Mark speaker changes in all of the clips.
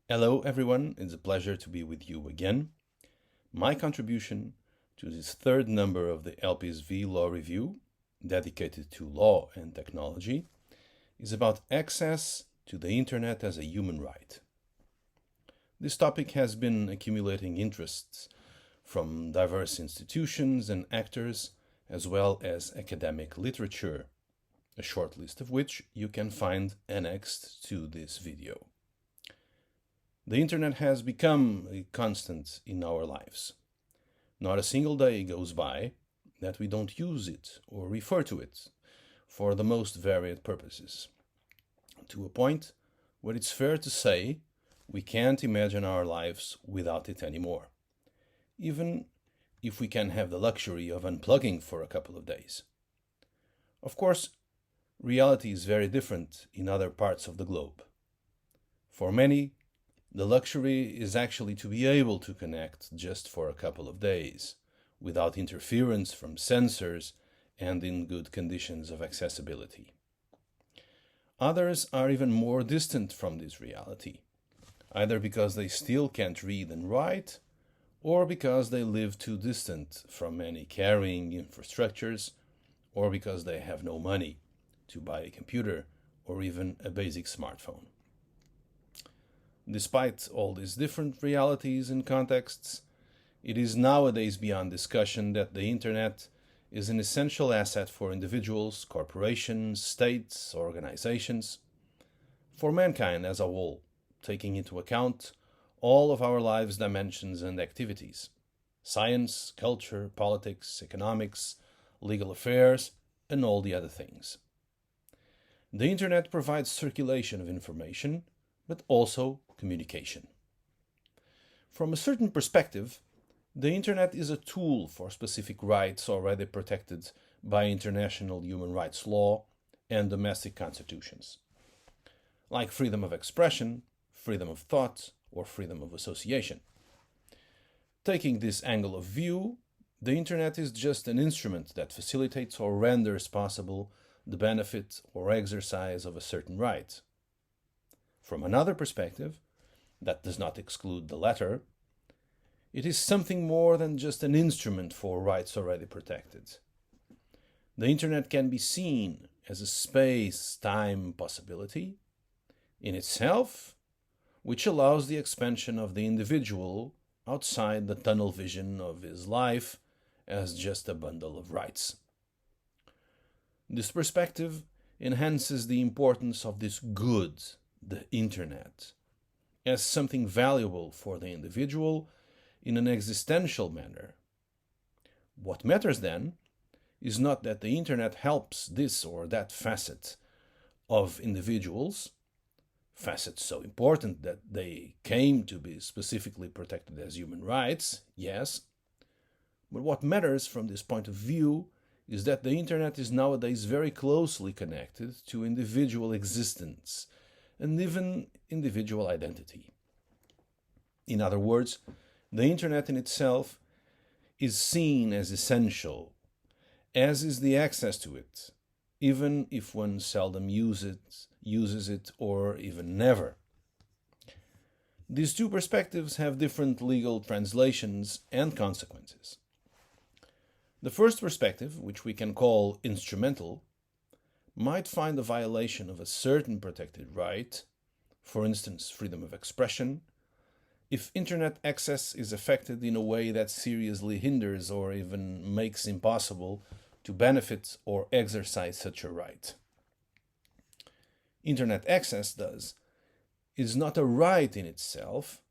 Speaker 1: Hello everyone, it's a pleasure to be with you again. My contribution to this third number of the LPSV Law Review, dedicated to law and technology, is about access to the Internet as a human right. This topic has been accumulating interests from diverse institutions and actors, as well as academic literature, a short list of which you can find annexed to this video. The Internet has become a constant in our lives. Not a single day goes by that we don't use it or refer to it for the most varied purposes, to a point where it's fair to say we can't imagine our lives without it anymore, even if we can have the luxury of unplugging for a couple of days. Of course, reality is very different in other parts of the globe. For many, the luxury is actually to be able to connect just for a couple of days, without interference from sensors and in good conditions of accessibility. Others are even more distant from this reality, either because they still can't read and write, or because they live too distant from any carrying infrastructures, or because they have no money to buy a computer or even a basic smartphone. Despite all these different realities and contexts, it is nowadays beyond discussion that the Internet is an essential asset for individuals, corporations, states, organizations, for mankind as a whole, taking into account all of our lives' dimensions and activities: science, culture, politics, economics, legal affairs, and all the other things. The Internet provides circulation of information, but also communication. From a certain perspective, the Internet is a tool for specific rights already protected by international human rights law and domestic constitutions, like freedom of expression, freedom of thought, or freedom of association. Taking this angle of view, the Internet is just an instrument that facilitates or renders possible the benefit or exercise of a certain right. From another perspective, that does not exclude the latter, it is something more than just an instrument for rights already protected. The Internet can be seen as a space-time possibility in itself, which allows the expansion of the individual outside the tunnel vision of his life as just a bundle of rights. This perspective enhances the importance of this good, the Internet, as something valuable for the individual in an existential manner. What matters then is not that the Internet helps this or that facet of individuals, facets so important that they came to be specifically protected as human rights, yes, but what matters from this point of view is that the Internet is nowadays very closely connected to individual existence and even individual identity. In other words, the Internet in itself is seen as essential, as is the access to it, even if one seldom uses it, or even never. These two perspectives have different legal translations and consequences. The first perspective, which we can call instrumental, might find a violation of a certain protected right, for instance, freedom of expression, if Internet access is affected in a way that seriously hinders or even makes impossible to benefit or exercise such a right. Internet access, thus, is not a right in itself,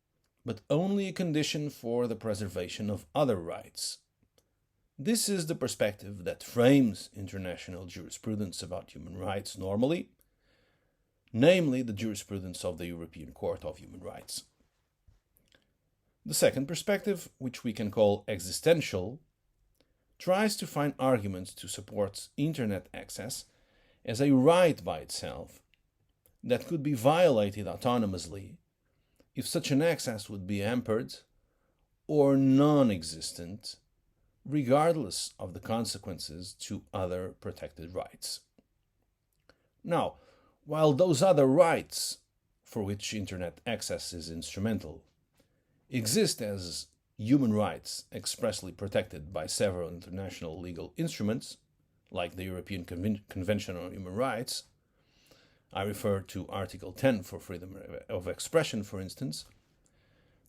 Speaker 1: but only a condition for the preservation of other rights. This is the perspective that frames international jurisprudence about human rights normally, namely the jurisprudence of the European Court of Human Rights. The second perspective, which we can call existential, tries to find arguments to support Internet access as a right by itself that could be violated autonomously if such an access would be hampered or non-existent, regardless of the consequences to other protected rights. Now, while those other rights, for which Internet access is instrumental, exist as human rights expressly protected by several international legal instruments, like the European Convention on Human Rights. I refer to Article 10 for freedom of expression, for instance.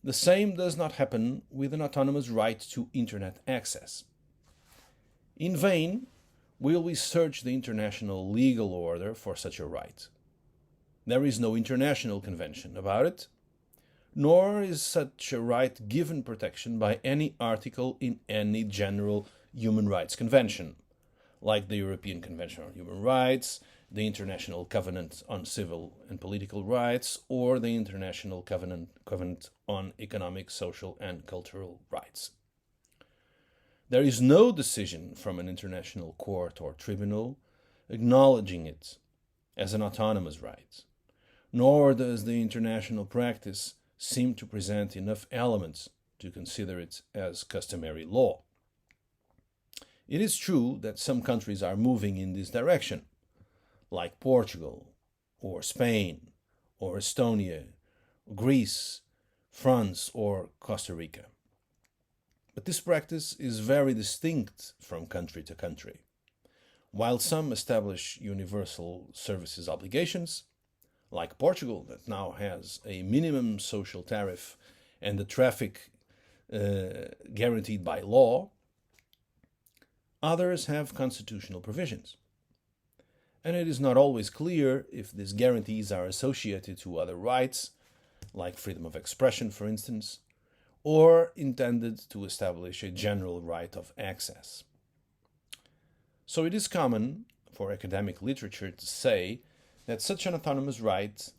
Speaker 1: The same does not happen with an autonomous right to Internet access. In vain will we search the international legal order for such a right. There is no international convention about it, nor is such a right given protection by any article in any general human rights convention, like the European Convention on Human Rights, the International Covenant on Civil and Political Rights, or the International Covenant on Economic, Social and Cultural Rights. There is no decision from an international court or tribunal acknowledging it as an autonomous right, nor does the international practice seem to present enough elements to consider it as customary law. It is true that some countries are moving in this direction, like Portugal, or Spain, or Estonia, Greece, France, or Costa Rica. But this practice is very distinct from country to country. While some establish universal services obligations, like Portugal, that now has a minimum social tariff and the traffic guaranteed by law, others have constitutional provisions. And it is not always clear if these guarantees are associated to other rights, like freedom of expression, for instance, or intended to establish a general right of access. So it is common for academic literature to say that such an autonomous right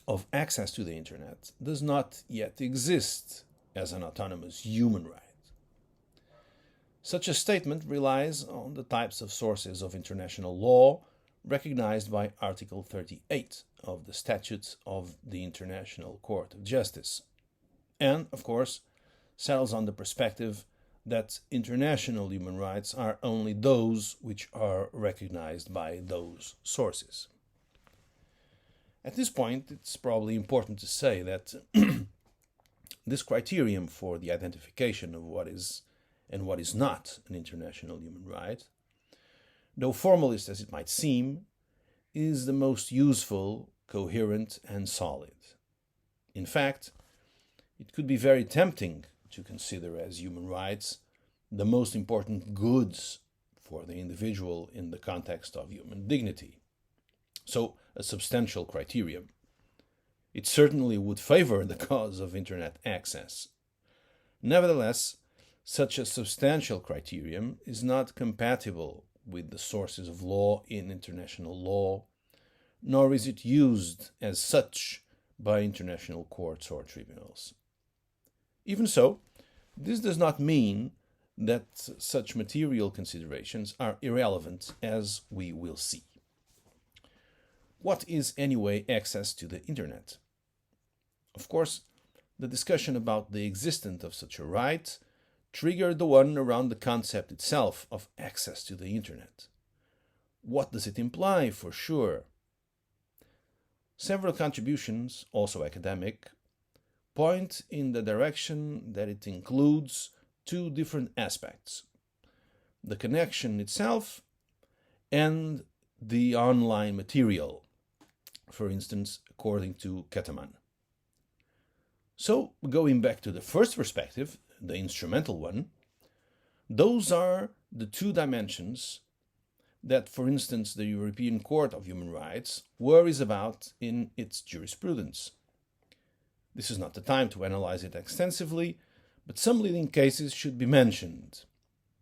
Speaker 1: of access to the Internet does not yet exist as an autonomous human right. Such a statement relies on the types of sources of international law recognized by Article 38 of the Statutes of the International Court of Justice, and, of course, settles on the perspective that international human rights are only those which are recognized by those sources. At this point, it's probably important to say that this criterion for the identification of what is and what is not an international human right, though formalist as it might seem, is the most useful, coherent, and solid. In fact, it could be very tempting to consider as human rights the most important goods for the individual in the context of human dignity. So, a substantial criterion. It certainly would favor the cause of Internet access. Nevertheless, such a substantial criterion is not compatible with the sources of law in international law, nor is it used as such by international courts or tribunals. Even so, this does not mean that such material considerations are irrelevant, as we will see. What is anyway access to the Internet? Of course, the discussion about the existence of such a right triggered the one around the concept itself of access to the Internet. What does it imply, for sure? Several contributions, also academic, point in the direction that it includes two different aspects: the connection itself and the online material, for instance, according to Kataman. So, going back to the first perspective, the instrumental one, those are the two dimensions that, for instance, the European Court of Human Rights worries about in its jurisprudence. This is not the time to analyze it extensively, but some leading cases should be mentioned,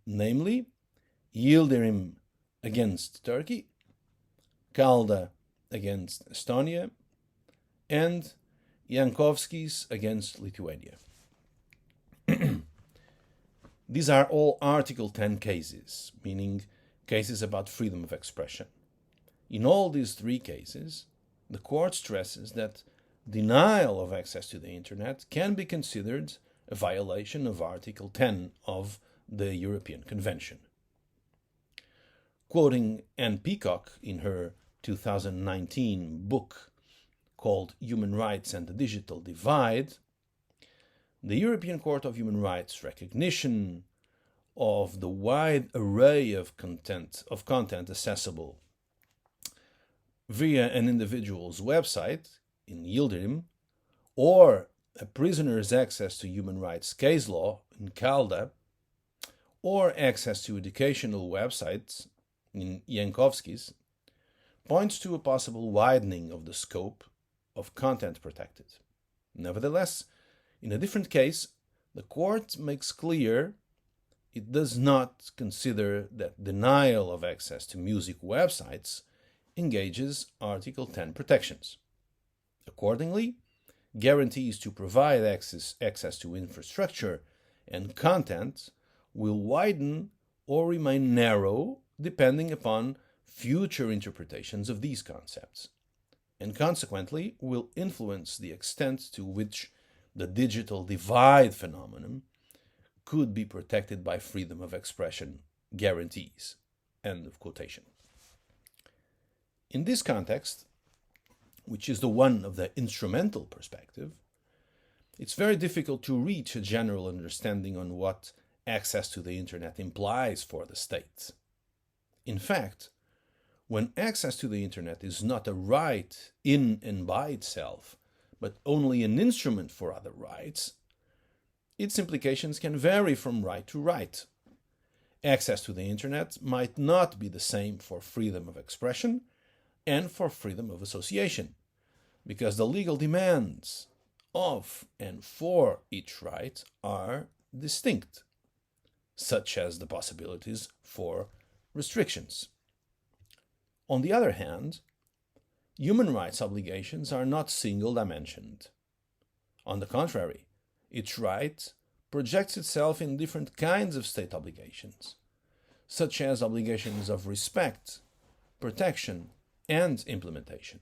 Speaker 1: namely Yildirim against Turkey, Kalda against Estonia, and Yankovskis against Lithuania. These are all Article 10 cases, meaning cases about freedom of expression. In all these three cases, the court stresses that denial of access to the Internet can be considered a violation of Article 10 of the European Convention. Quoting Anne Peacock in her 2019 book, called Human Rights and the Digital Divide, the European Court of Human Rights recognition of the wide array of content accessible via an individual's website in Yildirim, or a prisoner's access to human rights case law in Calda, or access to educational websites in Jankowski's, points to a possible widening of the scope of content protected. Nevertheless, in a different case, the court makes clear it does not consider that denial of access to music websites engages Article 10 protections. Accordingly, guarantees to provide access to infrastructure and content will widen or remain narrow depending upon future interpretations of these concepts, and consequently will influence the extent to which the digital divide phenomenon could be protected by freedom of expression guarantees. End of quotation. In this context, which is the one of the instrumental perspective, it's very difficult to reach a general understanding on what access to the internet implies for the state. In fact, when access to the internet is not a right in and by itself, but only an instrument for other rights, its implications can vary from right to right. Access to the internet might not be the same for freedom of expression and for freedom of association, because the legal demands of and for each right are distinct, such as the possibilities for restrictions. On the other hand, human rights obligations are not single-dimensioned. On the contrary, each right projects itself in different kinds of state obligations, such as obligations of respect, protection, and implementation.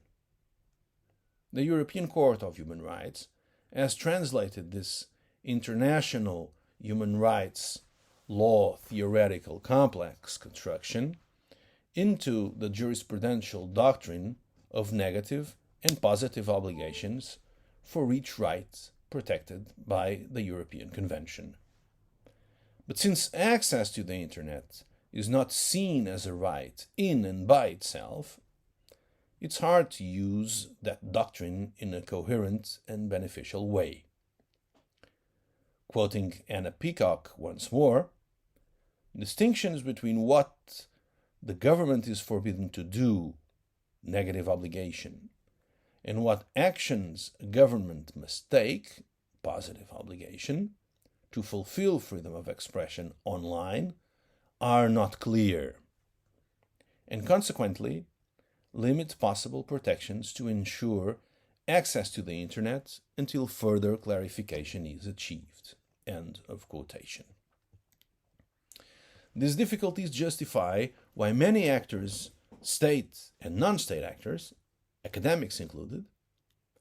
Speaker 1: The European Court of Human Rights has translated this international human rights law theoretical complex construction into the jurisprudential doctrine of negative and positive obligations for each right protected by the European Convention. But since access to the Internet is not seen as a right in and by itself, it's hard to use that doctrine in a coherent and beneficial way. Quoting Anna Peacock once more, distinctions between what the government is forbidden to do, negative obligation, and what actions a government must take, positive obligation, to fulfill freedom of expression online are not clear, and consequently limit possible protections to ensure access to the Internet until further clarification is achieved. End of quotation. These difficulties justify why many actors, state and non-state actors, academics included,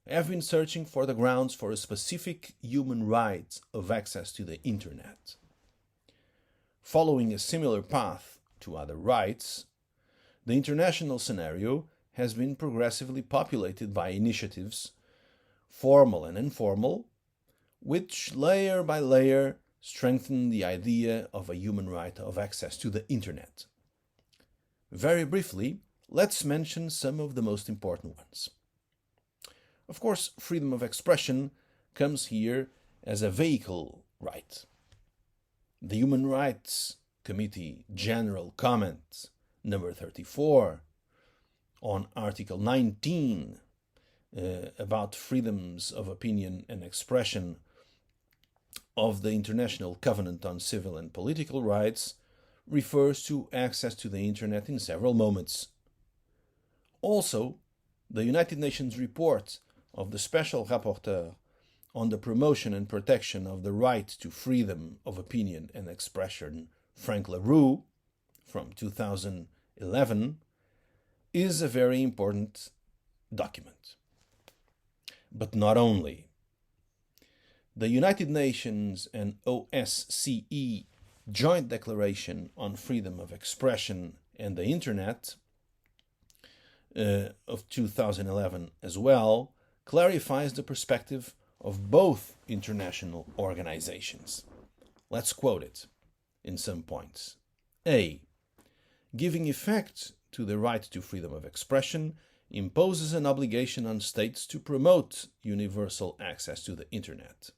Speaker 1: have been searching for the grounds for a specific human right of access to the Internet. Following a similar path to other rights, the international scenario has been progressively populated by initiatives, formal and informal, which layer by layer strengthen the idea of a human right of access to the Internet. Very briefly, let's mention some of the most important ones. Of course, freedom of expression comes here as a vehicle right. The Human Rights Committee General Comment number 34 on Article 19 about freedoms of opinion and expression of the International Covenant on Civil and Political Rights refers to access to the Internet in several moments. Also, the United Nations report of the Special Rapporteur on the promotion and protection of the right to freedom of opinion and expression, Frank LaRue, from 2011, is a very important document. But not only. The United Nations and OSCE Joint Declaration on Freedom of Expression and the Internet of 2011 as well clarifies the perspective of both international organizations. Let's quote it in some points. A. Giving effect to the right to freedom of expression imposes an obligation on states to promote universal access to the Internet.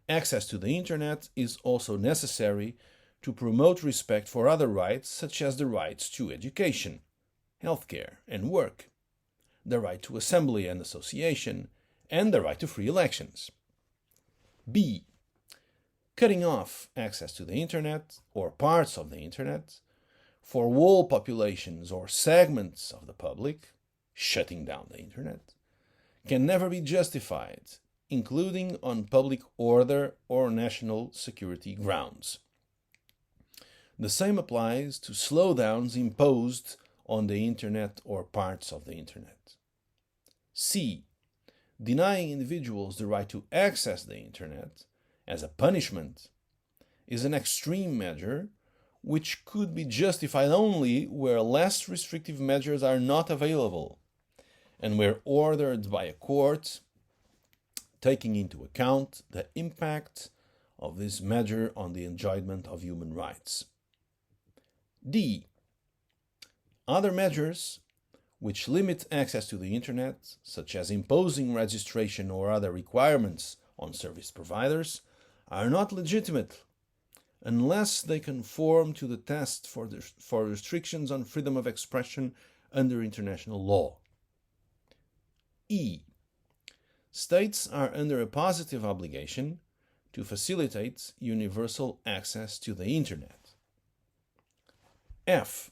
Speaker 1: Access to the Internet is also necessary to promote respect for other rights, such as the rights to education, healthcare, and work, the right to assembly and association, and the right to free elections. B. Cutting off access to the Internet, or parts of the Internet, for whole populations or segments of the public, shutting down the Internet, can never be justified, including on public order or national security grounds. The same applies to slowdowns imposed on the Internet or parts of the Internet. C. Denying individuals the right to access the Internet as a punishment is an extreme measure which could be justified only where less restrictive measures are not available and were ordered by a court, taking into account the impact of this measure on the enjoyment of human rights. D. Other measures which limit access to the Internet, such as imposing registration or other requirements on service providers, are not legitimate unless they conform to the test for restrictions on freedom of expression under international law. E. States are under a positive obligation to facilitate universal access to the Internet. F.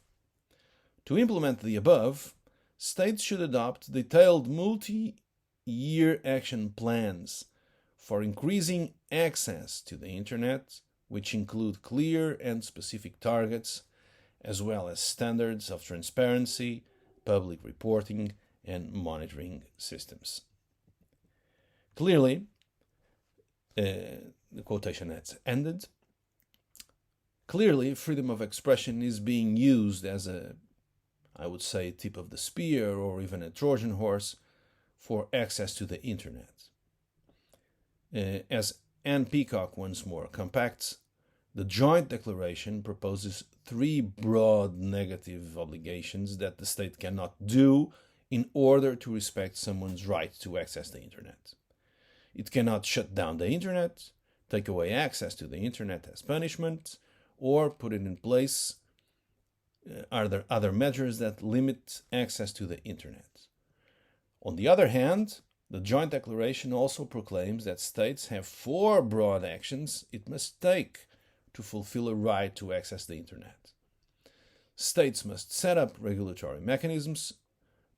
Speaker 1: To implement the above, states should adopt detailed multi-year action plans for increasing access to the Internet, which include clear and specific targets, as well as standards of transparency, public reporting, and monitoring systems. Clearly, the quotation has ended. Clearly, freedom of expression is being used as I would say, tip of the spear or even a Trojan horse for access to the Internet. As Anne Peacock once more compacts, the joint declaration proposes three broad negative obligations that the state cannot do in order to respect someone's right to access the Internet. It cannot shut down the Internet, take away access to the Internet as punishment, or put it in place are there other measures that limit access to the Internet. On the other hand, the joint declaration also proclaims that states have four broad actions it must take to fulfill a right to access the Internet. States must set up regulatory mechanisms,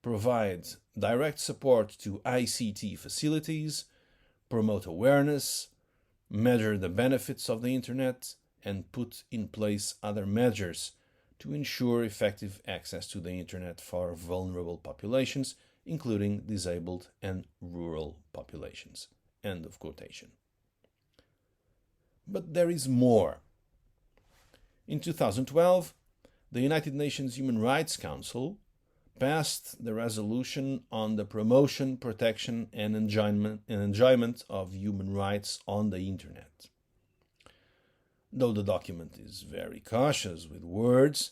Speaker 1: provide direct support to ICT facilities, promote awareness, measure the benefits of the Internet, and put in place other measures to ensure effective access to the Internet for vulnerable populations, including disabled and rural populations. End of quotation. But there is more. In 2012, the United Nations Human Rights Council passed the resolution on the promotion, protection, and enjoyment of human rights on the Internet. Though the document is very cautious with words,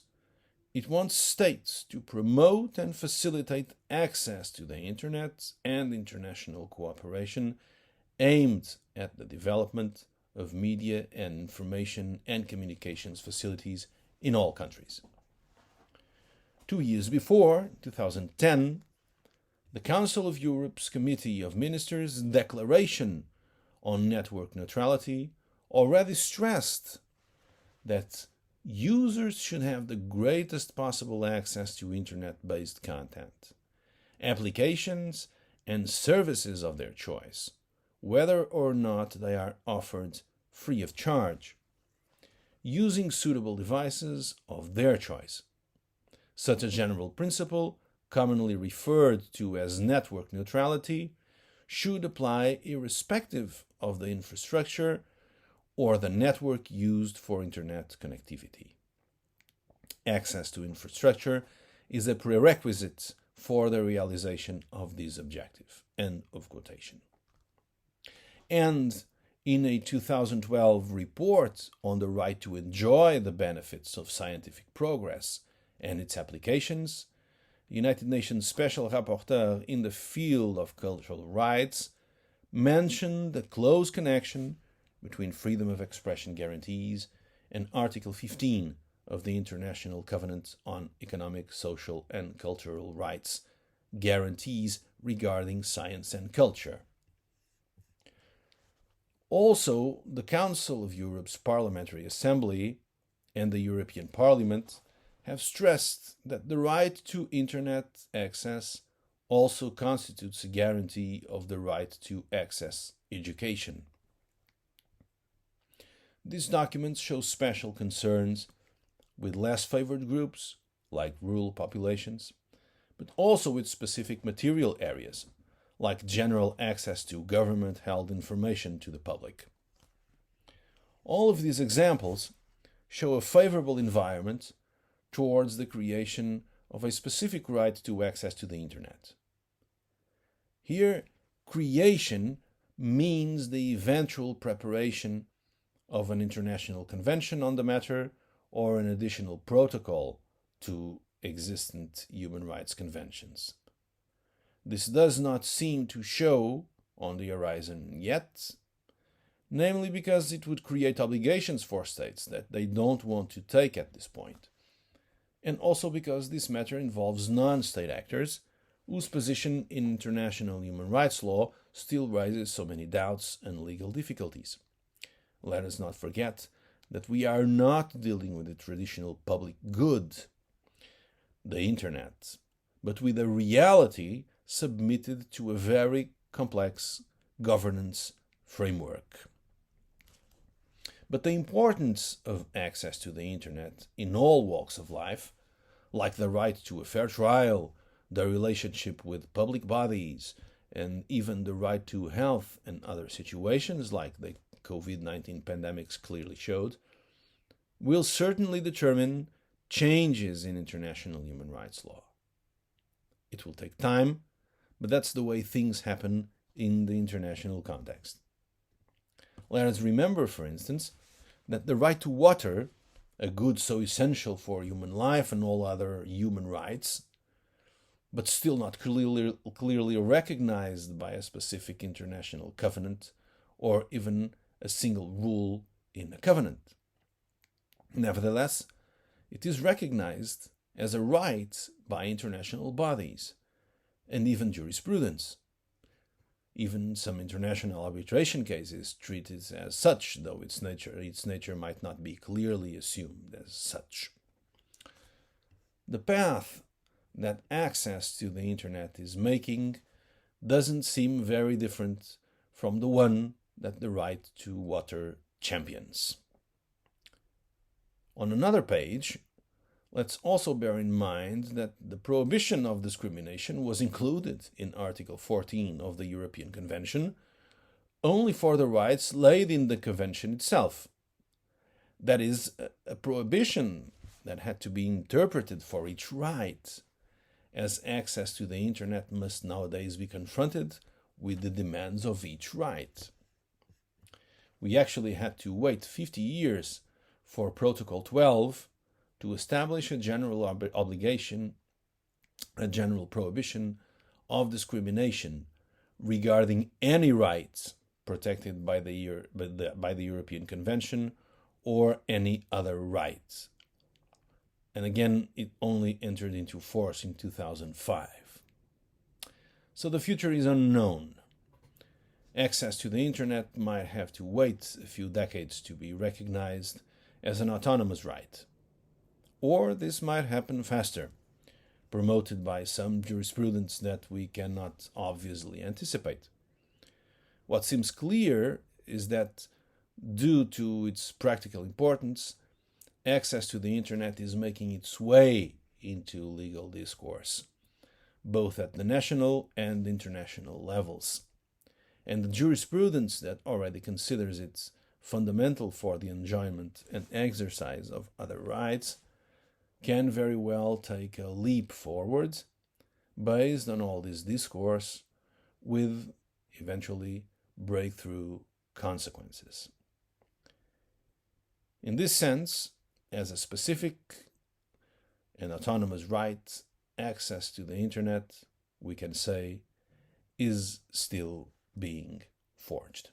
Speaker 1: it wants states to promote and facilitate access to the Internet and international cooperation aimed at the development of media and information and communications facilities in all countries. 2 years before, 2010, the Council of Europe's Committee of Ministers' declaration on network neutrality already stressed that users should have the greatest possible access to Internet-based content, applications, and services of their choice, whether or not they are offered free of charge, using suitable devices of their choice. Such a general principle, commonly referred to as network neutrality, should apply irrespective of the infrastructure or the network used for Internet connectivity. Access to infrastructure is a prerequisite for the realization of this objective. End of quotation. And in a 2012 report on the right to enjoy the benefits of scientific progress and its applications, United Nations Special Rapporteur in the field of cultural rights mentioned the close connection between freedom of expression guarantees and Article 15 of the International Covenant on Economic, Social and Cultural Rights guarantees regarding science and culture. Also, the Council of Europe's Parliamentary Assembly and the European Parliament have stressed that the right to Internet access also constitutes a guarantee of the right to access education. These documents show special concerns with less favored groups, like rural populations, but also with specific material areas, like general access to government-held information to the public. All of these examples show a favorable environment towards the creation of a specific right to access to the Internet. Here, creation means the eventual preparation of an international convention on the matter or an additional protocol to existent human rights conventions. This does not seem to show on the horizon yet, namely because it would create obligations for states that they don't want to take at this point, and also because this matter involves non-state actors whose position in international human rights law still raises so many doubts and legal difficulties. Let us not forget that we are not dealing with the traditional public good, the Internet, but with a reality submitted to a very complex governance framework. But the importance of access to the Internet in all walks of life, like the right to a fair trial, the relationship with public bodies, and even the right to health and other situations like the COVID-19 pandemics clearly showed, will certainly determine changes in international human rights law. It will take time, but that's the way things happen in the international context. Let us remember, for instance, that the right to water, a good so essential for human life and all other human rights, but still not clearly recognized by a specific international covenant or even a single rule in a covenant. Nevertheless, it is recognized as a right by international bodies and even jurisprudence. Even some international arbitration cases treat it as such, though its nature might not be clearly assumed as such. The path that access to the Internet is making doesn't seem very different from the one that the right to water champions. On another page, let's also bear in mind that the prohibition of discrimination was included in Article 14 of the European Convention only for the rights laid in the Convention itself. That is, a prohibition that had to be interpreted for each right, as access to the Internet must nowadays be confronted with the demands of each right. We actually had to wait 50 years for Protocol 12 to establish a general obligation, a general prohibition of discrimination regarding any rights protected by the European Convention or any other rights. And again, it only entered into force in 2005. So the future is unknown. Access to the Internet might have to wait a few decades to be recognized as an autonomous right. Or this might happen faster, promoted by some jurisprudence that we cannot obviously anticipate. What seems clear is that, due to its practical importance, access to the Internet is making its way into legal discourse, both at the national and international levels. And the jurisprudence that already considers it fundamental for the enjoyment and exercise of other rights can very well take a leap forward, based on all this discourse with eventually breakthrough consequences. In this sense, as a specific and autonomous right, access to the internet, we can say, is still being forged.